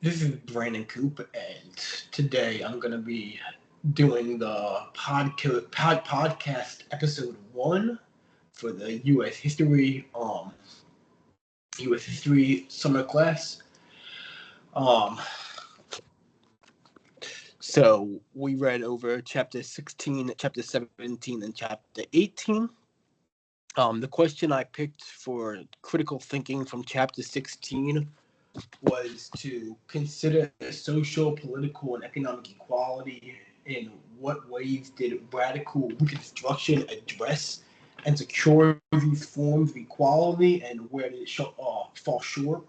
This is Brandon Coop, and today I'm going to be doing the podcast episode 1 for the U.S. History summer class. So we read over chapter 16, chapter 17, and chapter 18. The question I picked for critical thinking from chapter 16 was to consider social, political, and economic equality. In what ways did radical Reconstruction address and secure these forms of equality, and where did it fall short?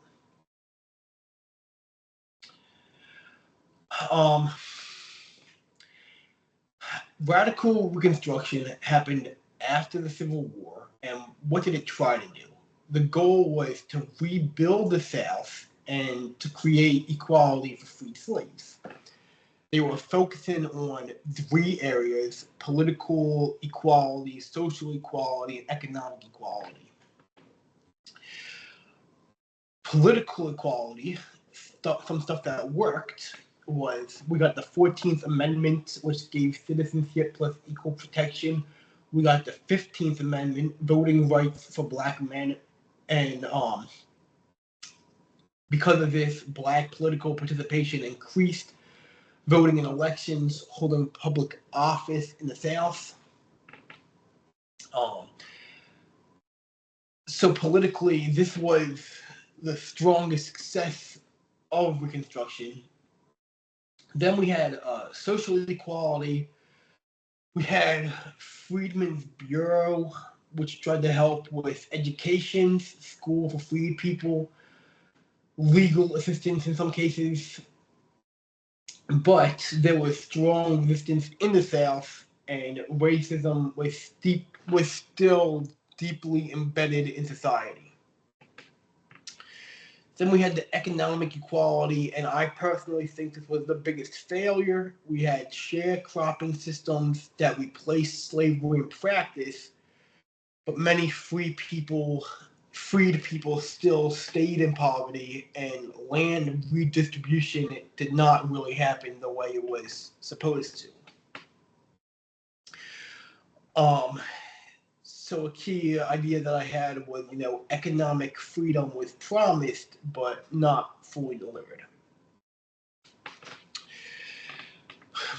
Radical Reconstruction happened after the Civil War, and what did it try to do? The goal was to rebuild the South and to create equality for freed slaves. They were focusing on 3 areas: political equality, social equality, and economic equality. Political equality, some stuff that worked, was we got the 14th Amendment, which gave citizenship plus equal protection. We got the 15th Amendment, voting rights for black men, and because of this, black political participation increased. Voting in elections, holding public office in the South. So politically, this was the strongest success of Reconstruction. Then we had social equality. We had Freedmen's Bureau, which tried to help with education, school for freed people, legal assistance in some cases. But there was strong resistance in the South, and racism was still deeply embedded in society. Then we had the economic equality, and I personally think this was the biggest failure. We had sharecropping systems that replaced slavery in practice, but many freed people still stayed in poverty, and land redistribution did not really happen the way it was supposed to. So a key idea that I had was, economic freedom was promised, but not fully delivered.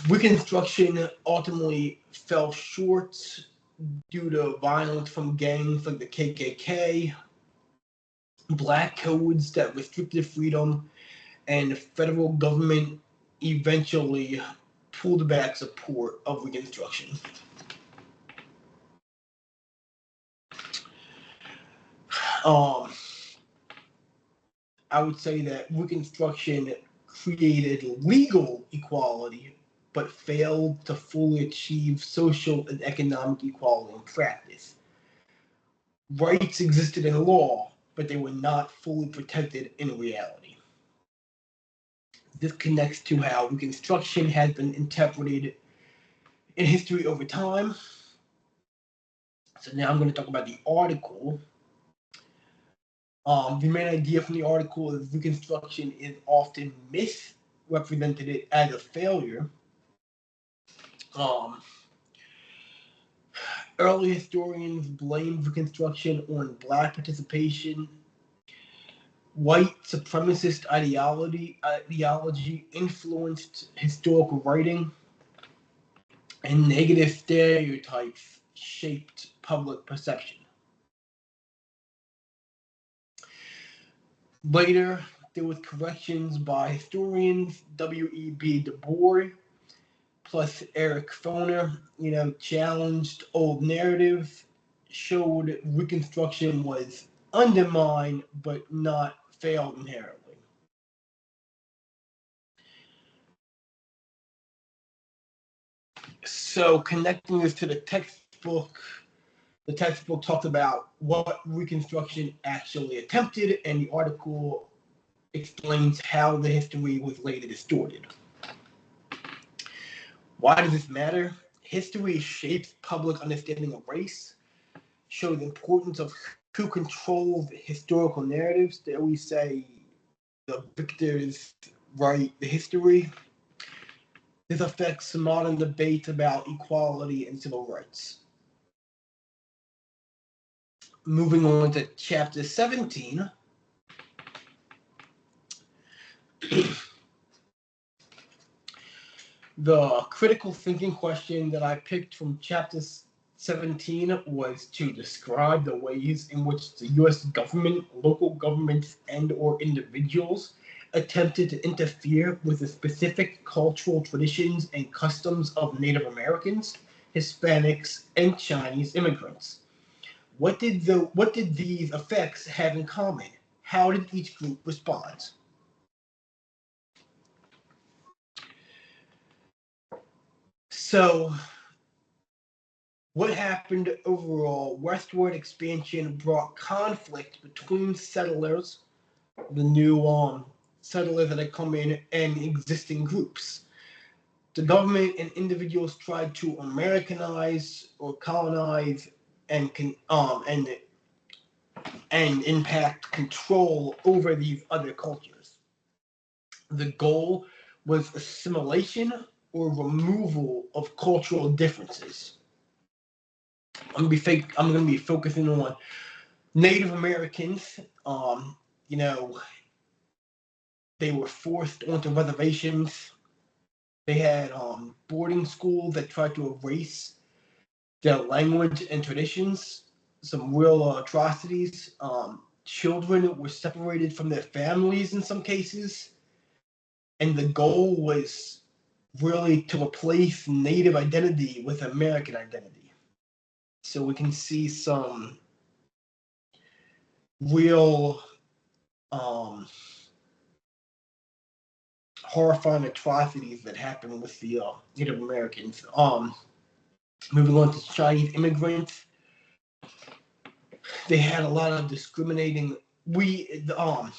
Reconstruction ultimately fell short due to violence from gangs like the KKK, black codes that restricted freedom, and the federal government eventually pulled back support of Reconstruction. I would say that Reconstruction created legal equality, but failed to fully achieve social and economic equality in practice. Rights existed in law, but they were not fully protected in reality. This connects to how Reconstruction has been interpreted in history over time. So now I'm going to talk about the article. The main idea from the article is Reconstruction is often misrepresented as a failure. Early historians blamed Reconstruction on black participation. White supremacist ideology influenced historical writing, and negative stereotypes shaped public perception. Later, there was corrections by historians W.E.B. Du Bois plus Eric Foner, challenged old narratives, showed Reconstruction was undermined but not failed inherently. So connecting this to the textbook talks about what Reconstruction actually attempted, and the article explains how the history was later distorted. Why does this matter? History shapes public understanding of race, shows the importance of who controls historical narratives. They always say the victors write the history. This affects modern debate about equality and civil rights. Moving on to chapter 17. The critical thinking question that I picked from chapter 17 was to describe the ways in which the U.S. government, local governments, and/or individuals attempted to interfere with the specific cultural traditions and customs of Native Americans, Hispanics, and Chinese immigrants. What did these effects have in common? How did each group respond? So, what happened overall? Westward expansion brought conflict between settlers, the new settlers that had come in, and existing groups. The government and individuals tried to Americanize or colonize and impact control over these other cultures. The goal was assimilation or removal of cultural differences. I'm gonna be focusing on Native Americans. You know, they were forced onto reservations. They had boarding schools that tried to erase their language and traditions. Some real atrocities. Children were separated from their families in some cases, and the goal was really to replace Native identity with American identity. So we can see some real horrifying atrocities that happened with the Native Americans. Moving on to Chinese immigrants, they had a lot of discriminating. The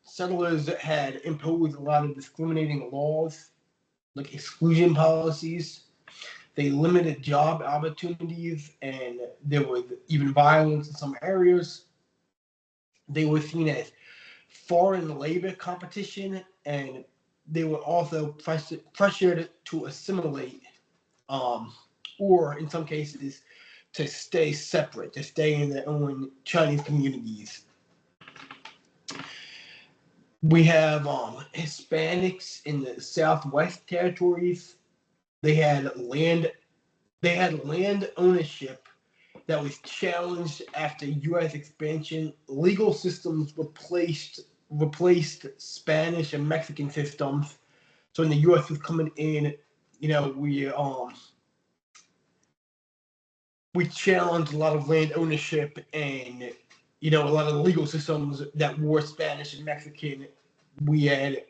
settlers had imposed a lot of discriminating laws, like exclusion policies. They limited job opportunities, and there was even violence in some areas. They were seen as foreign labor competition, and they were also pressured to assimilate, or in some cases, to stay separate, to stay in their own Chinese communities. We have Hispanics in the Southwest territories. They had land ownership that was challenged after U.S. expansion. Legal systems replaced Spanish and Mexican systems. So when the U.S. was coming in, we challenged a lot of land ownership and a lot of legal systems that were Spanish and Mexican. We had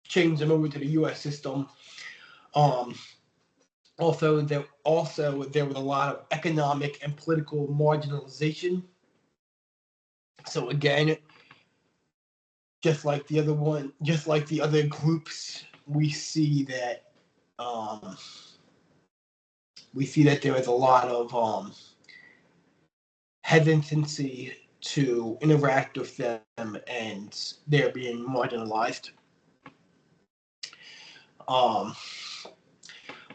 changed them over to the U.S. system. Also, there was a lot of economic and political marginalization. So again, just like the other groups, we see that there is a lot of hesitancy to interact with them, and they're being marginalized.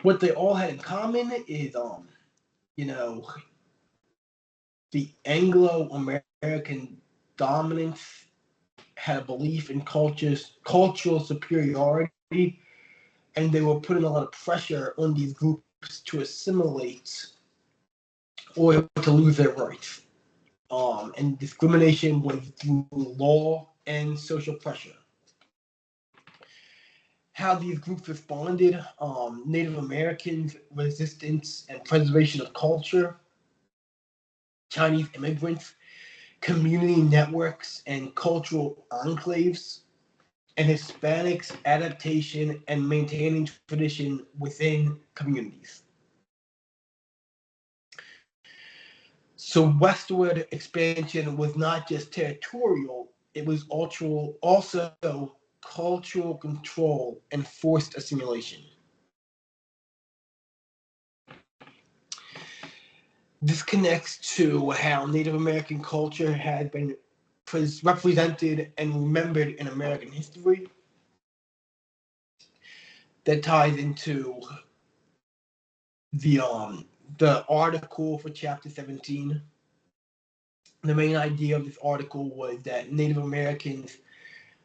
What they all had in common is, the Anglo-American dominance had a belief in cultural superiority, and they were putting a lot of pressure on these groups to assimilate or to lose their rights. And discrimination was through law and social pressure. How these groups responded: Native Americans, resistance and preservation of culture; Chinese immigrants, community networks and cultural enclaves; and Hispanics, adaptation and maintaining tradition within communities. So westward expansion was not just territorial, it was also cultural control and forced assimilation. This connects to how Native American culture had been represented and remembered in American history that ties into the article for chapter 17. The main idea of this article was that Native Americans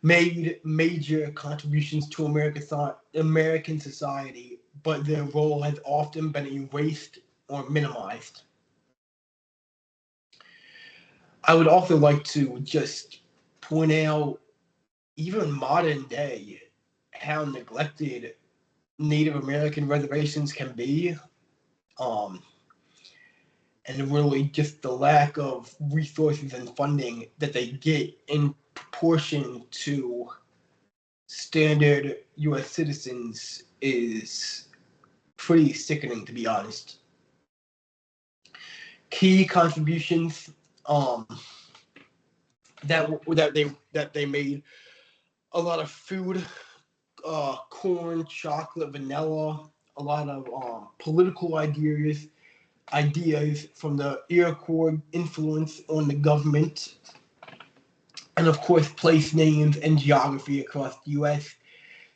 made major contributions to American society, but their role has often been erased or minimized. I would also like to just point out, even modern day, how neglected Native American reservations can be, and really just the lack of resources and funding that they get in proportion to standard U.S. citizens is pretty sickening, to be honest. Key contributions that they made: a lot of food, corn, chocolate, vanilla, a lot of political ideas from the Iroquois influence on the government, and of course place names and geography across the U.S.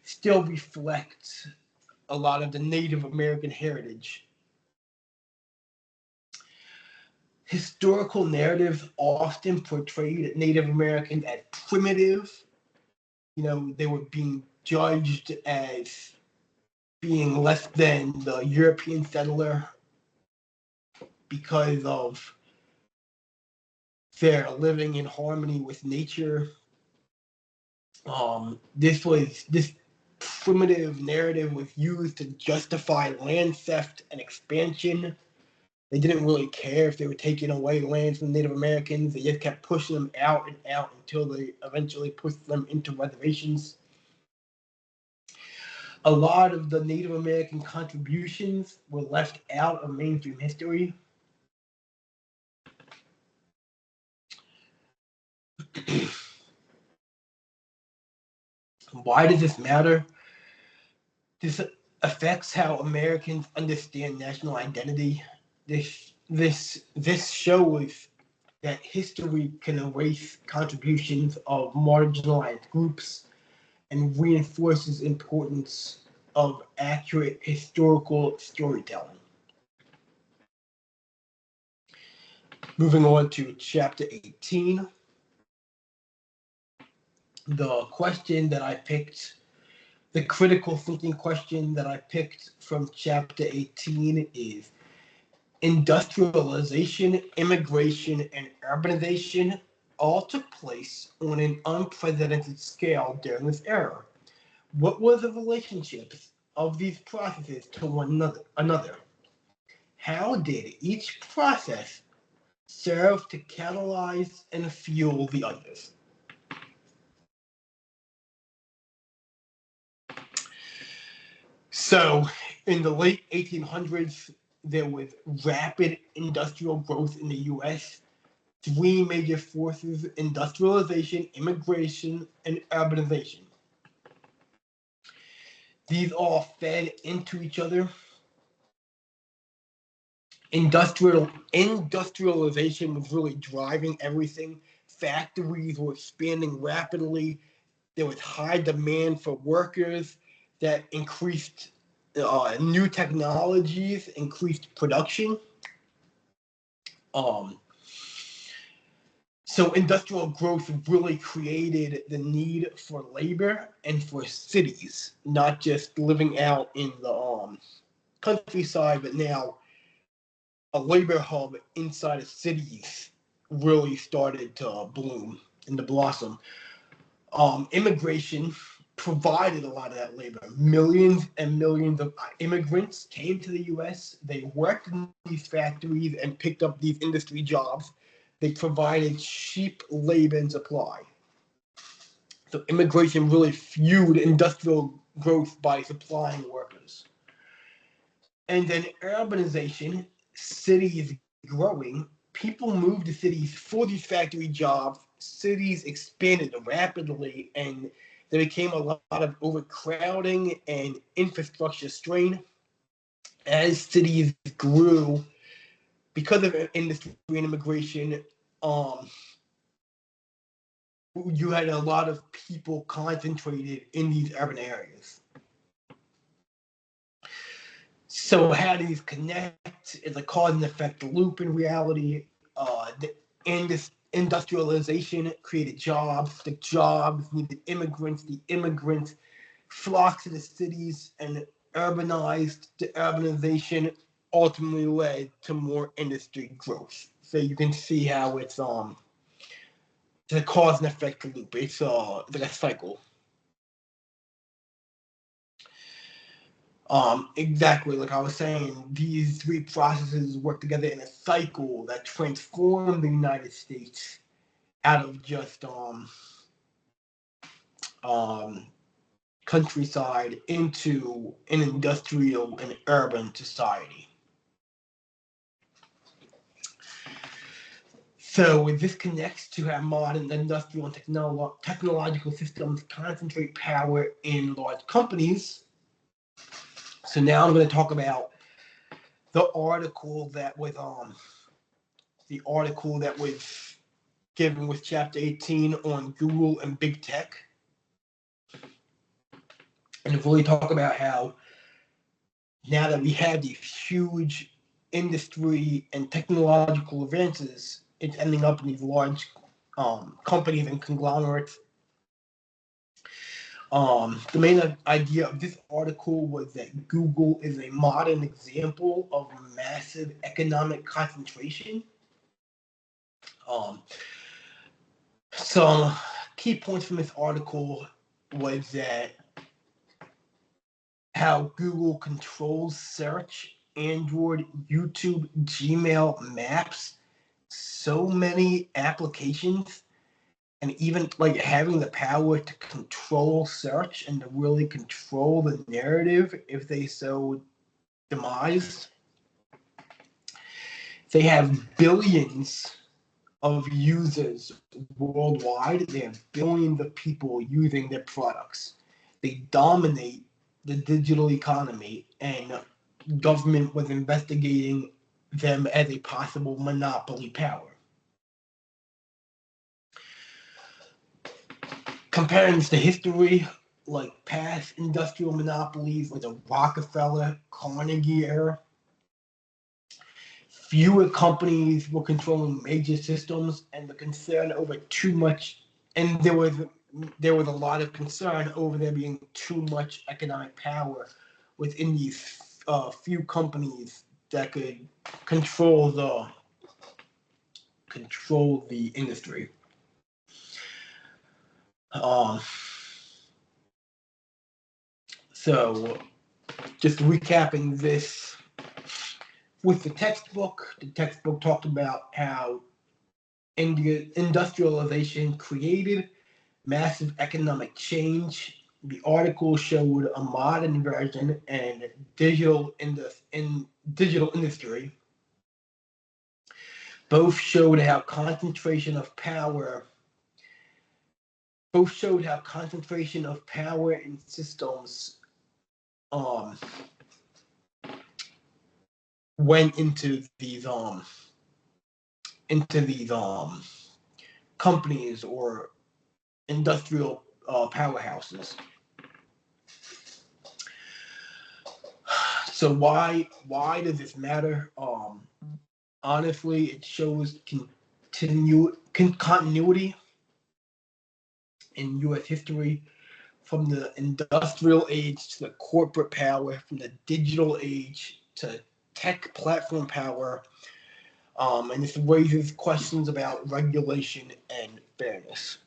still reflect a lot of the Native American heritage. Historical narratives often portrayed Native Americans as primitive. They were being judged as being less than the European settler because of their living in harmony with nature. This primitive narrative was used to justify land theft and expansion. They didn't really care if they were taking away land from Native Americans. They just kept pushing them out and out until they eventually pushed them into reservations. A lot of the Native American contributions were left out of mainstream history. Why does this matter? This affects how Americans understand national identity. This shows that history can erase contributions of marginalized groups and reinforces importance of accurate historical storytelling. Moving on to chapter 18. The question that I picked, the critical thinking question that I picked from chapter 18 is: industrialization, immigration, and urbanization all took place on an unprecedented scale during this era. What were the relationships of these processes to one another? How did each process serve to catalyze and fuel the others? So, in the late 1800s, there was rapid industrial growth in the U.S. Three major forces: industrialization, immigration, and urbanization. These all fed into each other. Industrialization was really driving everything. Factories were expanding rapidly. There was high demand for workers that increased new technologies, increased production. So industrial growth really created the need for labor and for cities, not just living out in the countryside, but now a labor hub inside of cities really started to bloom and to blossom. Immigration provided a lot of that labor. Millions and millions of immigrants came to the U.S. They worked in these factories and picked up these industry jobs. They provided cheap labor and supply. So immigration really fueled industrial growth by supplying workers. And then urbanization, cities growing, people moved to cities for these factory jobs. Cities expanded rapidly, and there became a lot of overcrowding and infrastructure strain. As cities grew, because of industry and immigration, you had a lot of people concentrated in these urban areas. So how these connect is a cause and effect loop in reality. This industrialization created jobs. The jobs needed immigrants. The immigrants flocked to the cities and urbanized. The urbanization ultimately led to more industry growth. So you can see how it's the cause and effect loop. It's like a cycle. Exactly, like I was saying, these three processes work together in a cycle that transformed the United States out of just countryside into an industrial and urban society. So this connects to how modern industrial and technological systems concentrate power in large companies. So now I'm going to talk about the article that was given with Chapter 18 on Google and big tech, and really talk about how now that we have these huge industry and technological advances, it's ending up in these large companies and conglomerates. The main idea of this article was that Google is a modern example of massive economic concentration. Some key points from this article was that how Google controls search, Android, YouTube, Gmail, Maps, so many applications, and even like having the power to control search and to really control the narrative if they so demise. They have billions of users worldwide. They have billions of people using their products. They dominate the digital economy, and government was investigating them as a possible monopoly power. Comparing this to history, like past industrial monopolies like the Rockefeller, Carnegie era, fewer companies were controlling major systems, and the concern over too much, and there was a lot of concern over there being too much economic power within these few companies that could control the industry. So, just recapping this with the textbook talked about how industrialization created massive economic change. The article showed a modern version and digital industry. Both showed how concentration of power in systems went into these companies or industrial powerhouses. So why does this matter? Honestly, it shows continuity in U.S. history, from the industrial age to the corporate power, from the digital age to tech platform power, and this raises questions about regulation and fairness.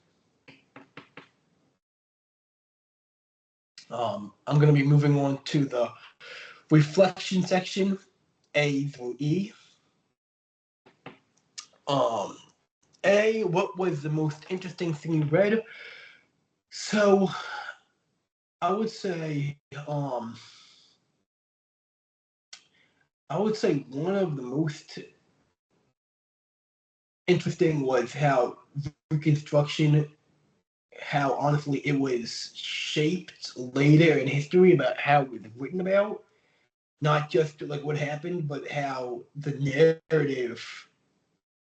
I'm going to be moving on to the reflection section, A through E. A, what was the most interesting thing you read? So I would say one of the most interesting was how Reconstruction, how honestly it was shaped later in history about how it was written about, not just like what happened, but how the narrative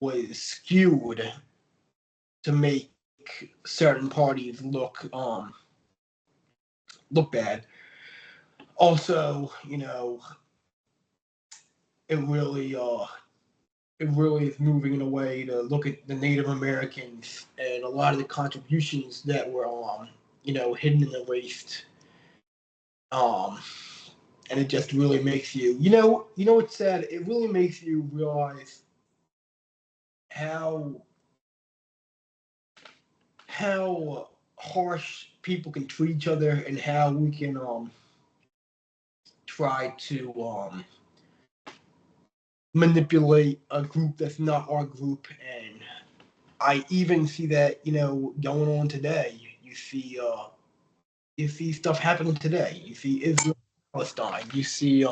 was skewed to make certain parties look bad. Also, it really is moving in a way to look at the Native Americans and a lot of the contributions that were hidden and erased. And it just really makes what's sad? It really makes you realize how harsh people can treat each other and how we can try to manipulate a group that's not our group. And I even see that going on today. You see stuff happening today. You see Israel, Palestine. You see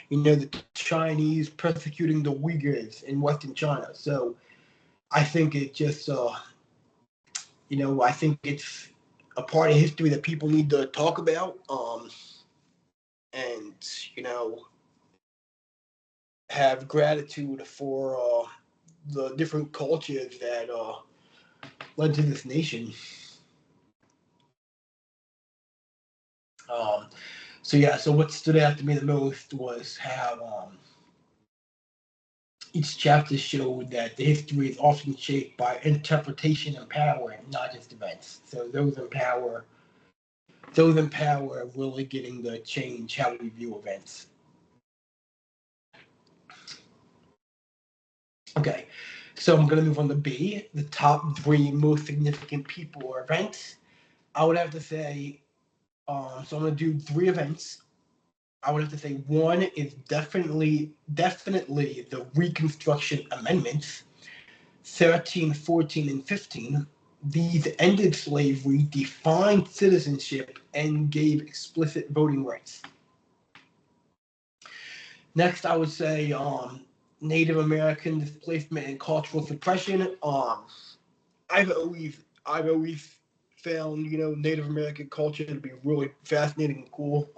the Chinese persecuting the Uyghurs in Western China. So I think it just I think it's a part of history that people need to talk about. And have gratitude for the different cultures that led to this nation. So what stood out to me the most was how each chapter showed that the history is often shaped by interpretation and power, and not just events. So those in power really getting to change how we view events. Okay, so I'm going to move on to B, the top 3 most significant people or events. I would have to say, so I'm going to do 3 events. I would have to say one is definitely the Reconstruction Amendments, 13, 14, and 15. These ended slavery, defined citizenship, and gave explicit voting rights. Next, I would say Native American displacement and cultural suppression. I've always found Native American culture to be really fascinating and cool.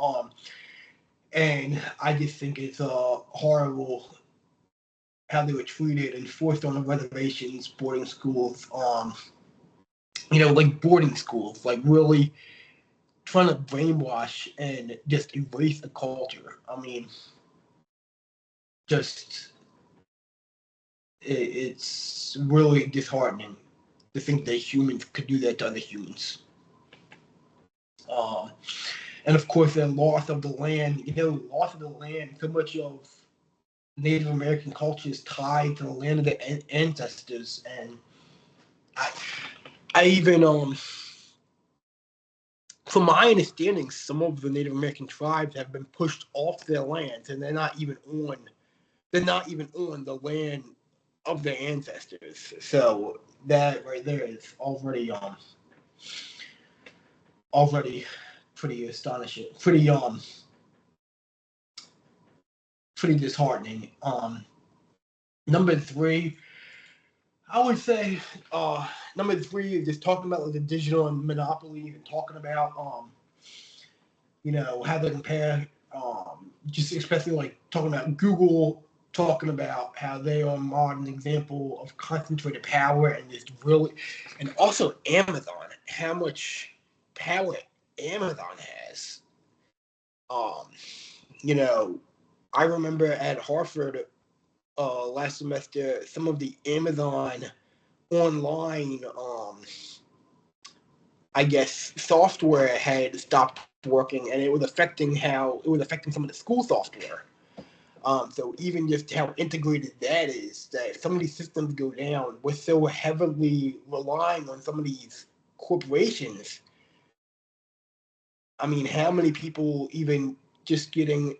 And I just think it's horrible how they were treated and forced on the reservations, boarding schools, like boarding schools, like really trying to brainwash and just erase a culture. I mean, it's really disheartening to think that humans could do that to other humans. And of course, the loss of the land, so much of Native American culture is tied to the land of their ancestors. And I even, from my understanding, some of the Native American tribes have been pushed off their lands, and they're not even on the land of their ancestors. So that right there is already pretty astonishing, pretty disheartening. Number 3, I would say number 3 is just talking about like the digital monopolies and talking about how they compare, just especially like talking about Google, talking about how they are a modern example of concentrated power, and just really, and also Amazon, how much power Amazon has. I remember at Harvard last semester, some of the Amazon online, I guess, software had stopped working, and it was affecting some of the school software. So even just how integrated that is, that some of these systems go down, we're so heavily relying on some of these corporations. I mean, how many people even just getting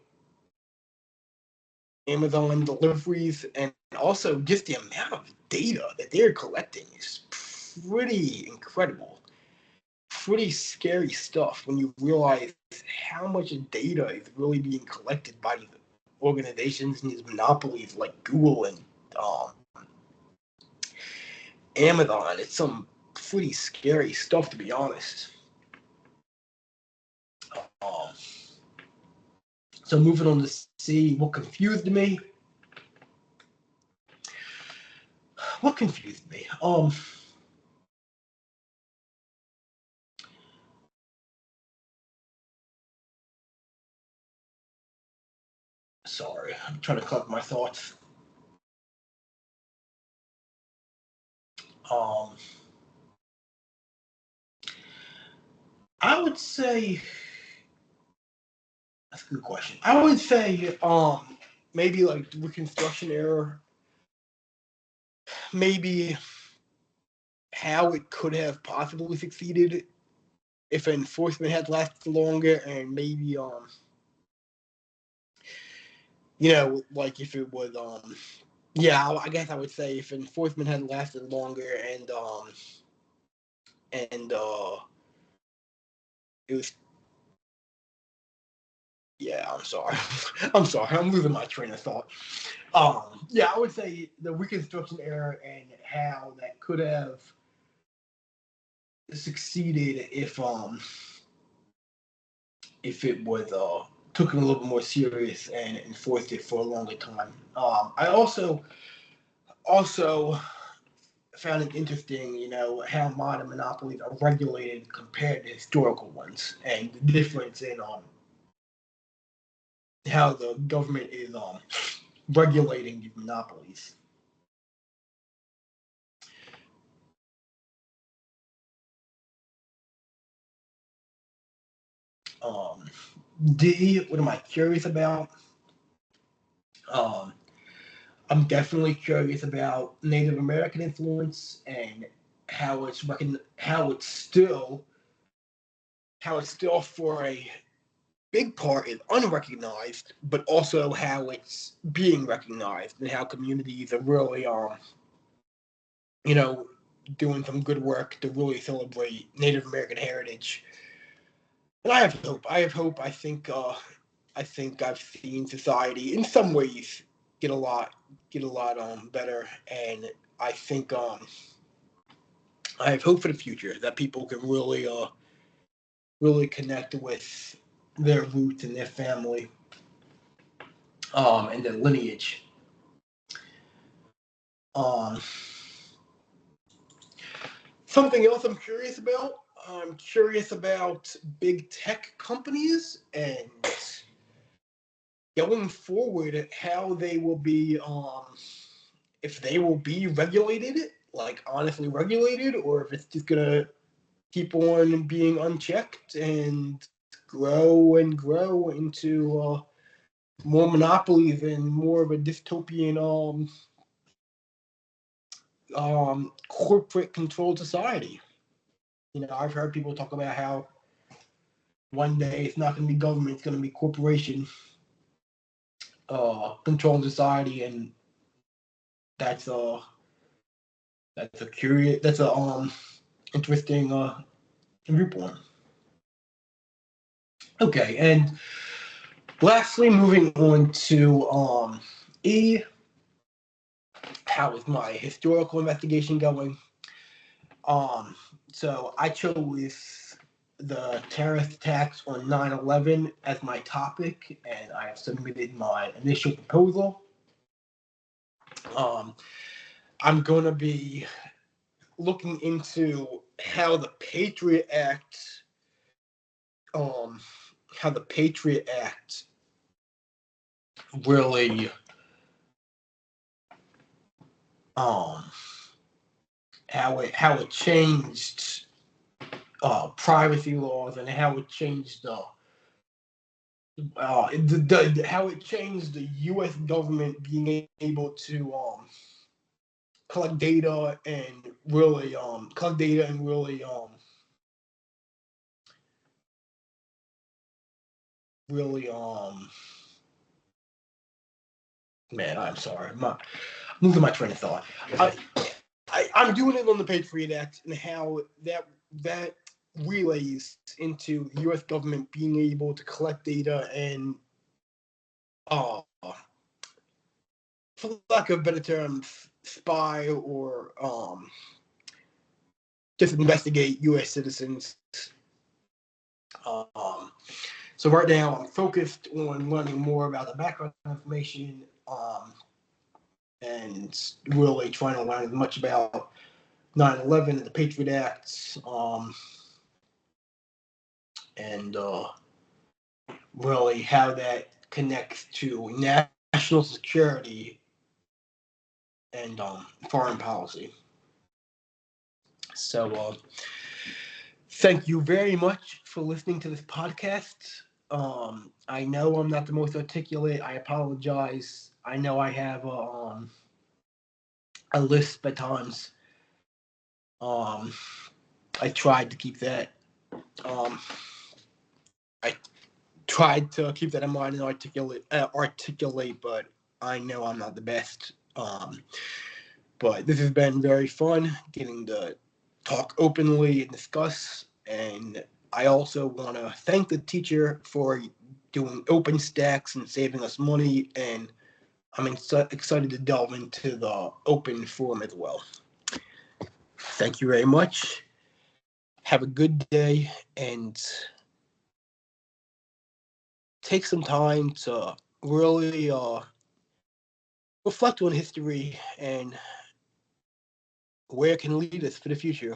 Amazon deliveries, and also just the amount of data that they're collecting is pretty incredible. Pretty scary stuff when you realize how much data is really being collected by these organizations and these monopolies like Google and Amazon. It's some pretty scary stuff, to be honest. So moving on to see what confused me. What confused me? Sorry, I'm trying to collect my thoughts. Um, I would say that's a good question. I would say maybe like the Reconstruction era, maybe how it could have possibly succeeded if enforcement had lasted longer, and maybe like if it was yeah, I guess I would say if enforcement had lasted longer and it was yeah, I'm sorry. I'm sorry. I'm losing my train of thought. Yeah, I would say the Reconstruction era and how that could have succeeded if it was took it a little bit more serious and enforced it for a longer time. I also found it interesting, how modern monopolies are regulated compared to historical ones, and the difference in how the government is regulating these monopolies. Um, D, what am I curious about? Um, I'm definitely curious about Native American influence and how it's still for a big part is unrecognized, but also how it's being recognized and how communities are really you know doing some good work to really celebrate Native American heritage. And I have hope. I have hope. I think I've seen society in some ways get a lot better, and I think I have hope for the future that people can really connect with their roots and their family and their lineage. Um, Something else I'm curious about. I'm curious about big tech companies and going forward how they will be if they will be regulated, like honestly regulated, or if it's just gonna keep on being unchecked and grow into more monopolies and more of a dystopian corporate controlled society. I've heard people talk about how one day it's not going to be government, it's going to be corporation controlled society, and that's that's a interesting viewpoint. Okay, and lastly, moving on to E. How is my historical investigation going? Um, so I chose the terrorist attacks on 9/11 as my topic, and I have submitted my initial proposal. Um, I'm going to be looking into um, how the Patriot Act really um, how it changed privacy laws and how it changed how it changed the U.S. government being able to collect data and really man, I'm sorry, I'm losing my train of thought. I, I'm doing it on the Patriot Act and how that relays into the U.S. government being able to collect data and, uh, for lack of better terms, spy or just investigate U.S. citizens. Um, so right now, I'm focused on learning more about the background information and really trying to learn as much about 9/11 and the Patriot Act, and really how that connects to national security and foreign policy. So, thank you very much for listening to this podcast. I know I'm not the most articulate. I apologize. I know I have a lisp at times. Um, I tried to keep that. I tried to keep that in mind and articulate, but I know I'm not the best. But this has been very fun getting to talk openly and discuss. And I also want to thank the teacher for doing OpenStax and saving us money. And I'm excited to delve into the open forum as well. Thank you very much. Have a good day and take some time to really reflect on history and where it can lead us for the future.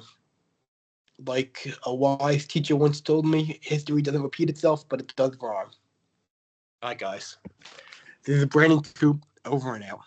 Like a wise teacher once told me, history doesn't repeat itself, but it does rhyme. All right, guys. This is Brandon Coop, over and out.